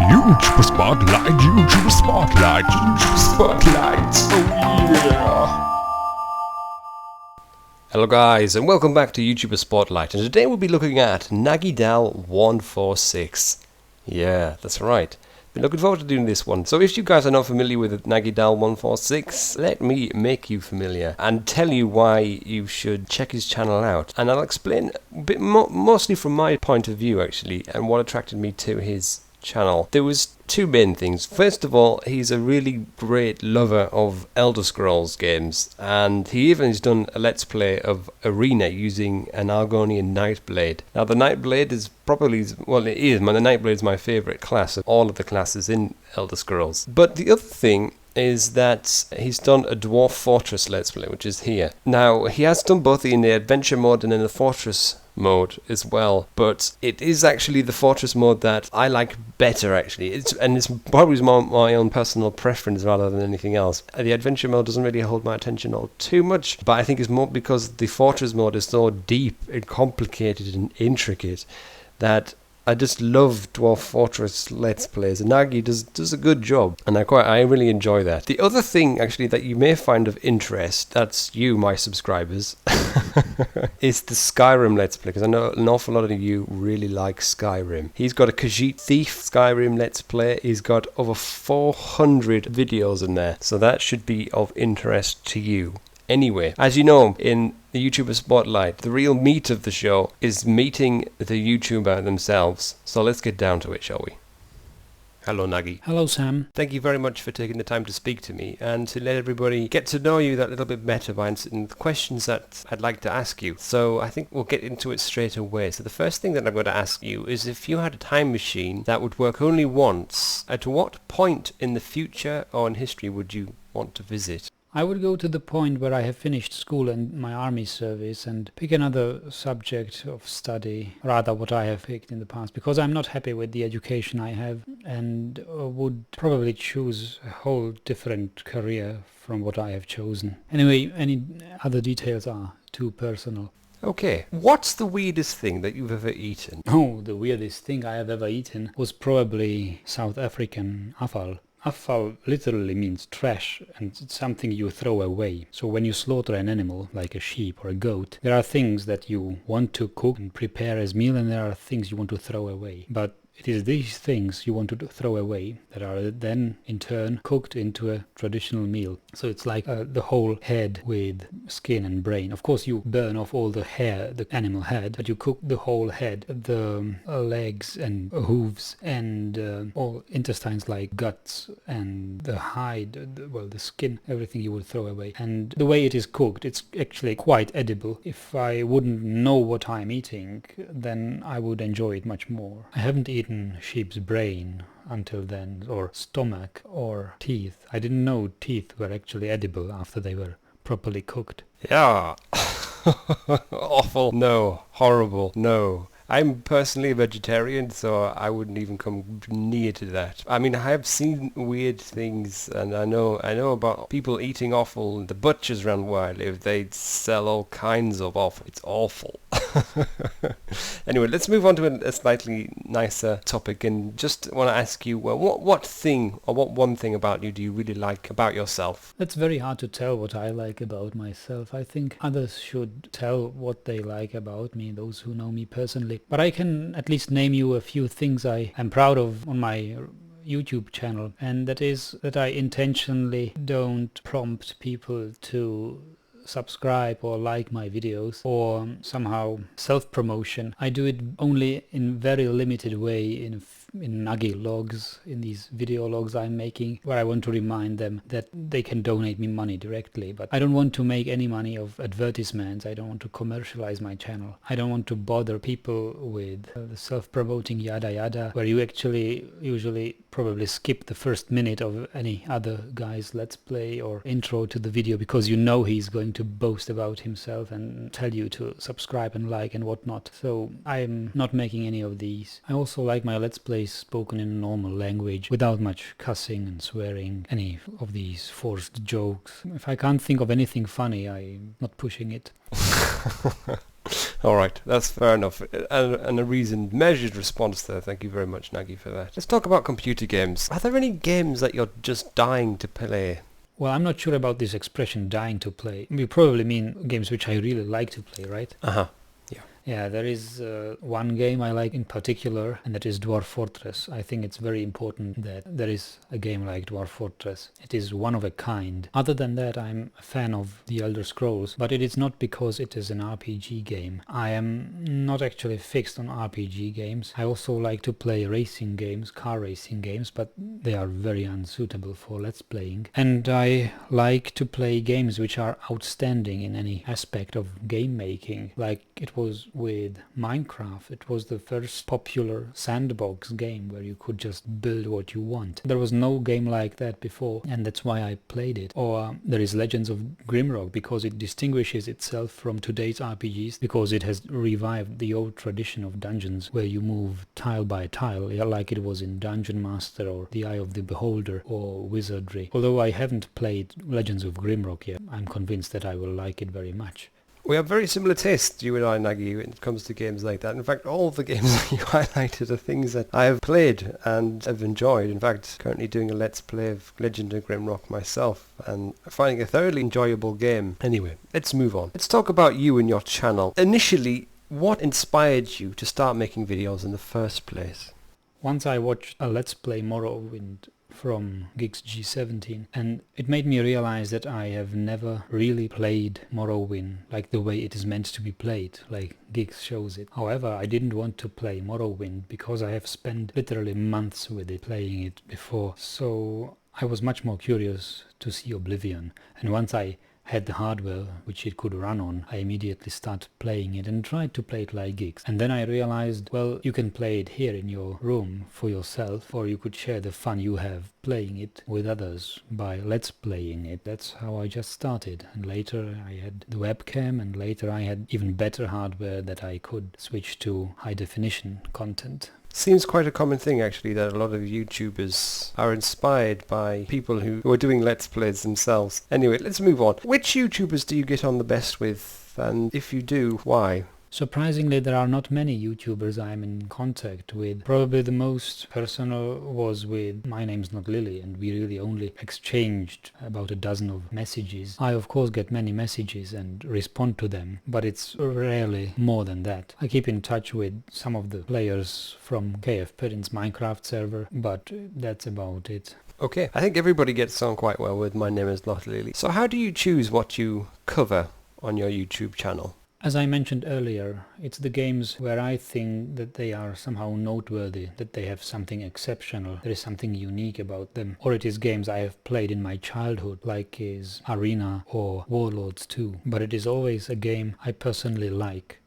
YouTuber Spotlight, YouTuber Spotlight, YouTuber Spotlight, oh yeah! Hello guys, and welcome back to YouTuber Spotlight, and today we'll be looking at Nagidal146. Yeah, that's right. Been looking forward to doing this one. So if you guys are not familiar with Nagidal146, let me make you familiar and tell you why you should check his channel out. And I'll explain a bit mostly from my point of view actually, and what attracted me to his channel. There was two main things. First of all, he's a really great lover of Elder Scrolls games, and he even has done a let's play of Arena using an Argonian Nightblade. Now the Nightblade is probably, well it is, the Nightblade is my favourite class of all of the classes in Elder Scrolls. But the other thing is that he's done a Dwarf Fortress let's play, which is here. Now he has done both in the adventure mode and in the fortress mode as well, but it is actually the fortress mode that I like better actually. It's probably my own personal preference rather than anything else. The adventure mode doesn't really hold my attention all too much, but I think it's more because the fortress mode is so deep and complicated and intricate that I just love Dwarf Fortress Let's Plays, and Nagi does a good job, and I really enjoy that. The other thing actually that you may find of interest, that's you, my subscribers, is the Skyrim Let's Play, because I know an awful lot of you really like Skyrim. He's got a Khajiit Thief Skyrim Let's Play. He's got over 400 videos in there, so that should be of interest to you. Anyway, as you know, in the YouTuber Spotlight, the real meat of the show is meeting the YouTuber themselves. So let's get down to it, shall we? Hello, Nagi. Hello, Sam. Thank you very much for taking the time to speak to me and to let everybody get to know you that little bit better by answering the questions that I'd like to ask you. So I think we'll get into it straight away. So the first thing that I'm going to ask you is, if you had a time machine that would work only once, at what point in the future or in history would you want to visit? I would go to the point where I have finished school and my army service and pick another subject of study, rather what I have picked in the past, because I'm not happy with the education I have, and would probably choose a whole different career from what I have chosen. Anyway, any other details are too personal. Okay, what's the weirdest thing that you've ever eaten? Oh, the weirdest thing I have ever eaten was probably South African offal. Offal literally means trash, and it's something you throw away. So when you slaughter an animal, like a sheep or a goat, there are things that you want to cook and prepare as meal, and there are things you want to throw away. But it is these things you want to throw away that are then in turn cooked into a traditional meal. So it's like the whole head with skin and brain. Of course you burn off all the hair the animal had, but you cook the whole head, the legs and hooves and all intestines like guts and the hide, the skin, everything you would throw away. And the way it is cooked, it's actually quite edible. If I wouldn't know what I'm eating, then I would enjoy it much more. I haven't eaten sheep's brain until then, or stomach, or teeth. I didn't know teeth were actually edible after they were properly cooked. Yeah. Awful. No. Horrible. No. I'm personally a vegetarian, so I wouldn't even come near to that. I mean, I have seen weird things, and I know about people eating offal. The butchers around where I live, they sell all kinds of offal. It's awful. Anyway, let's move on to a slightly nicer topic, and just want to ask you, well, what thing, or what one thing about you do you really like about yourself? It's very hard to tell what I like about myself. I think others should tell what they like about me, those who know me personally. But I can at least name you a few things I am proud of on my YouTube channel, and that is that I intentionally don't prompt people to subscribe or like my videos or somehow self-promotion. I do it only in very limited way in Nagilogs, in these video logs I'm making, where I want to remind them that they can donate me money directly. But I don't want to make any money of advertisements. I don't want to commercialize my channel. I don't want to bother people with the self-promoting yada yada, where you actually usually probably skip the first minute of any other guy's let's play or intro to the video, because you know he's going to boast about himself and tell you to subscribe and like and whatnot. So I'm not making any of these. I also like my let's plays spoken in normal language, without much cussing and swearing, any of these forced jokes. If I can't think of anything funny, I'm not pushing it. Alright, that's fair enough. And a reasoned, measured response there. Thank you very much, Nagi, for that. Let's talk about computer games. Are there any games that you're just dying to play? Well, I'm not sure about this expression, dying to play. You probably mean games which I really like to play, right? Uh-huh. Yeah, there is one game I like in particular, and that is Dwarf Fortress. I think it's very important that there is a game like Dwarf Fortress. It is one of a kind. Other than that, I'm a fan of The Elder Scrolls, but it is not because it is an RPG game. I am not actually fixed on RPG games. I also like to play racing games, car racing games, but they are very unsuitable for Let's Playing. And I like to play games which are outstanding in any aspect of game making, like it was with Minecraft. It was the first popular sandbox game where you could just build what you want. There was no game like that before, and that's why I played it. Or there is Legends of Grimrock, because it distinguishes itself from today's RPGs, because it has revived the old tradition of dungeons where you move tile by tile, like it was in Dungeon Master or The Eye of the Beholder or Wizardry. Although I haven't played Legends of Grimrock yet, I'm convinced that I will like it very much. We have very similar tastes, you and I, Nagi, when it comes to games like that. In fact, all of the games that you highlighted are things that I have played and have enjoyed. In fact, currently doing a Let's Play of Legend of Grimrock myself and finding a thoroughly enjoyable game. Anyway, let's move on. Let's talk about you and your channel. Initially, what inspired you to start making videos in the first place? Once I watched a Let's Play Morrowind from Geeks G17, and it made me realize that I have never really played Morrowind like the way it is meant to be played, like Geeks shows it. However, I didn't want to play Morrowind because I have spent literally months with it, playing it before, so I was much more curious to see Oblivion, and once I had the hardware which it could run on, I immediately started playing it and tried to play it like gigs. And then I realized, well, you can play it here in your room for yourself, or you could share the fun you have playing it with others by Let's Playing it. That's how I just started. And later I had the webcam, and later I had even better hardware that I could switch to high definition content. Seems quite a common thing, actually, that a lot of YouTubers are inspired by people who are doing Let's Plays themselves. Anyway, let's move on. Which YouTubers do you get on the best with? And if you do, why? Surprisingly, there are not many YouTubers I'm in contact with. Probably the most personal was with My Name's Not Lily, and we really only exchanged about a dozen of messages. I of course get many messages and respond to them, but it's rarely more than that. I keep in touch with some of the players from KF Perrin's Minecraft server, but that's about it. Okay, I think everybody gets on quite well with My Name is Not Lily. So how do you choose what you cover on your YouTube channel? As I mentioned earlier, it's the games where I think that they are somehow noteworthy, that they have something exceptional, there is something unique about them. Or it is games I have played in my childhood, like is Arena or Warlords 2. But it is always a game I personally like.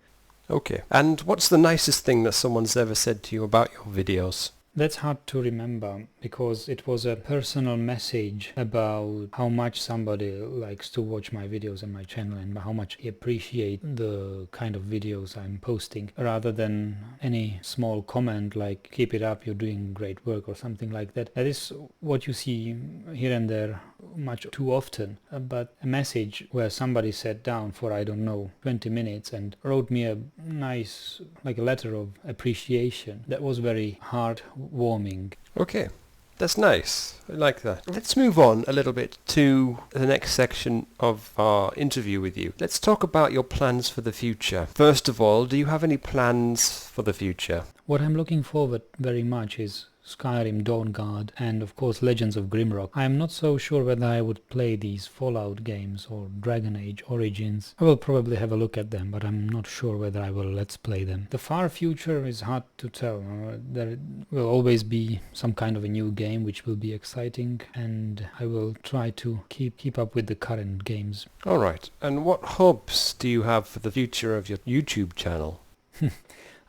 Okay, and what's the nicest thing that someone's ever said to you about your videos? That's hard to remember, because it was a personal message about how much somebody likes to watch my videos on my channel and how much he appreciates the kind of videos I'm posting, rather than any small comment like "keep it up, you're doing great work" or something like that. That is what you see here and there much too often, but a message where somebody sat down for, I don't know, 20 minutes and wrote me a nice, like a letter of appreciation, that was very heartwarming. Okay, that's nice. I like that. Let's move on a little bit to the next section of our interview with you. Let's talk about your plans for the future. First of all, do you have any plans for the future? What I'm looking forward very much is Skyrim, Dawnguard, and of course Legends of Grimrock. I am not so sure whether I would play these Fallout games or Dragon Age Origins. I will probably have a look at them, but I'm not sure whether I will Let's Play them. The far future is hard to tell. There will always be some kind of a new game which will be exciting, and I will try to keep up with the current games. Alright, and what hopes do you have for the future of your YouTube channel?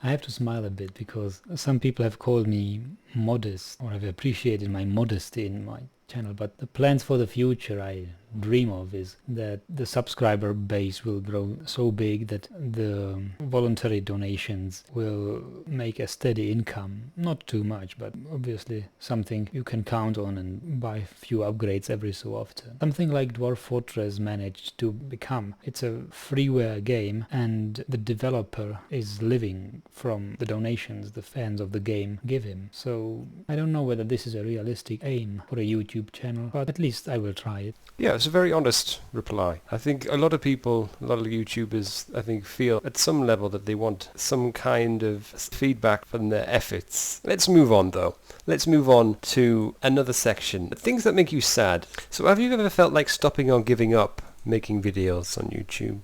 I have to smile a bit because some people have called me modest, or have appreciated my modesty in my channel, but the plans for the future I dream of is that the subscriber base will grow so big that the voluntary donations will make a steady income. Not too much, but obviously something you can count on and buy a few upgrades every so often. Something like Dwarf Fortress managed to become. It's a freeware game and the developer is living from the donations the fans of the game give him. So I don't know whether this is a realistic aim for a YouTube channel, but at least I will try it. Yeah, it's a very honest reply. I think a lot of people, a lot of YouTubers, I think feel at some level that they want some kind of feedback from their efforts. Let's move on though. Let's move on to another section. Things that make you sad. So have you ever felt like stopping or giving up making videos on YouTube?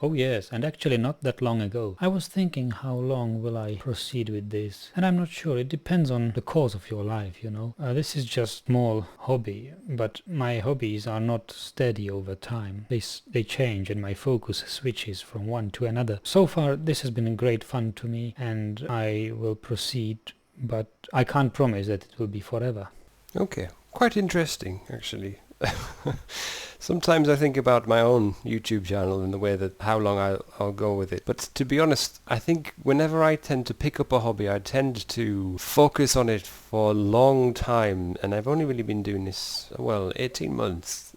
Oh yes, and actually not that long ago. I was thinking, how long will I proceed with this? And I'm not sure, it depends on the course of your life, you know. This is just small hobby, but my hobbies are not steady over time. They change and my focus switches from one to another. So far this has been great fun to me and I will proceed, but I can't promise that it will be forever. Okay, quite interesting actually. Sometimes I think about my own YouTube channel and the way that how long I'll go with it. But to be honest, I think whenever I tend to pick up a hobby, I tend to focus on it for a long time. And I've only really been doing this, well, 18 months,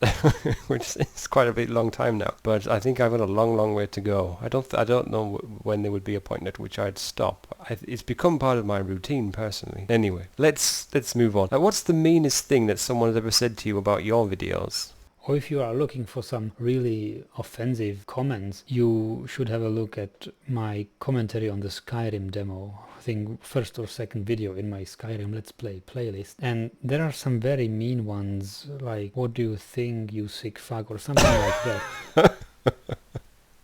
which is quite a bit long time now. But I think I've got a long, long way to go. I don't know when there would be a point at which I'd stop. It's become part of my routine personally. Anyway, let's move on. What's the meanest thing that someone has ever said to you about your videos? Or if you are looking for some really offensive comments, you should have a look at my commentary on the Skyrim demo. I think first or second video in my Skyrim Let's Play playlist. And there are some very mean ones, like, what do you think, you sick fuck, or something like that.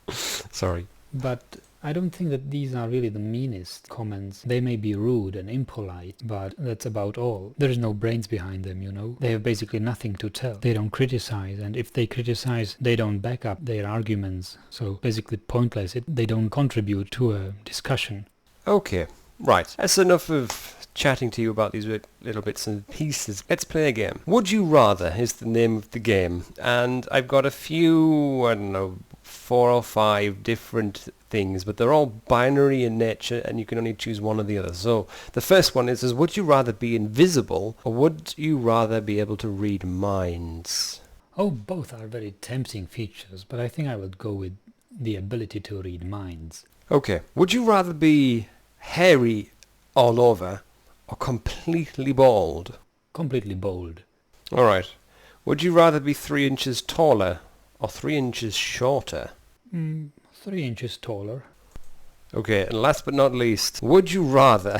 Sorry. But I don't think that these are really the meanest comments. They may be rude and impolite, but that's about all. There is no brains behind them, you know. They have basically nothing to tell. They don't criticize, and if they criticize, they don't back up their arguments. So basically pointless. They don't contribute to a discussion. Okay, right. That's enough of chatting to you about these little bits and pieces. Let's play a game. Would You Rather is the name of the game, and I've got a few, I don't know, 4 or 5 different things, but they're all binary in nature and you can only choose one or the other. So the first one is would you rather be invisible or would you rather be able to read minds? Oh, both are very tempting features, but I think I would go with the ability to read minds. Okay, would you rather be hairy all over or completely bald? Completely bald. Alright, would you rather be 3 inches taller or 3 inches shorter? 3 inches taller. Okay, and last but not least, would you rather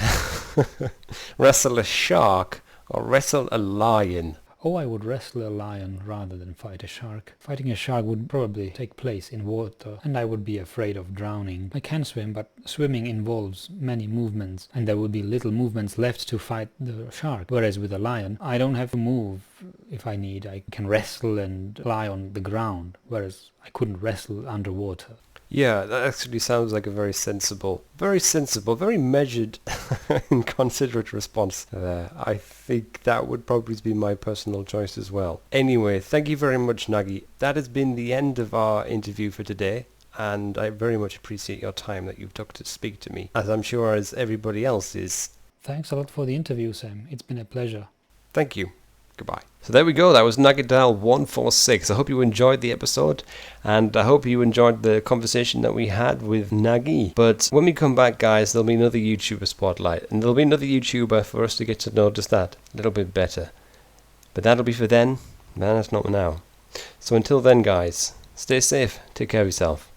wrestle a shark or wrestle a lion? Oh, I would wrestle a lion rather than fight a shark. Fighting a shark would probably take place in water, and I would be afraid of drowning. I can swim, but swimming involves many movements, and there would be little movements left to fight the shark. Whereas with a lion, I don't have to move if I need. I can wrestle and lie on the ground, whereas I couldn't wrestle underwater. Yeah, that actually sounds like a very sensible, very measured and considerate response there. I think that would probably be my personal choice as well. Anyway, thank you very much, Nagi. That has been the end of our interview for today, and I very much appreciate your time that you took to speak to me, as I'm sure as everybody else is. Thanks a lot for the interview, Sam. It's been a pleasure. Thank you. Goodbye. So there we go, that was Nagidal146. I hope you enjoyed the episode, and I hope you enjoyed the conversation that we had with Nagi. But when we come back, guys, there'll be another YouTuber spotlight, and there'll be another YouTuber for us to get to know just that a little bit better. But that'll be for then, man, that's not now. So until then, guys, stay safe, take care of yourself.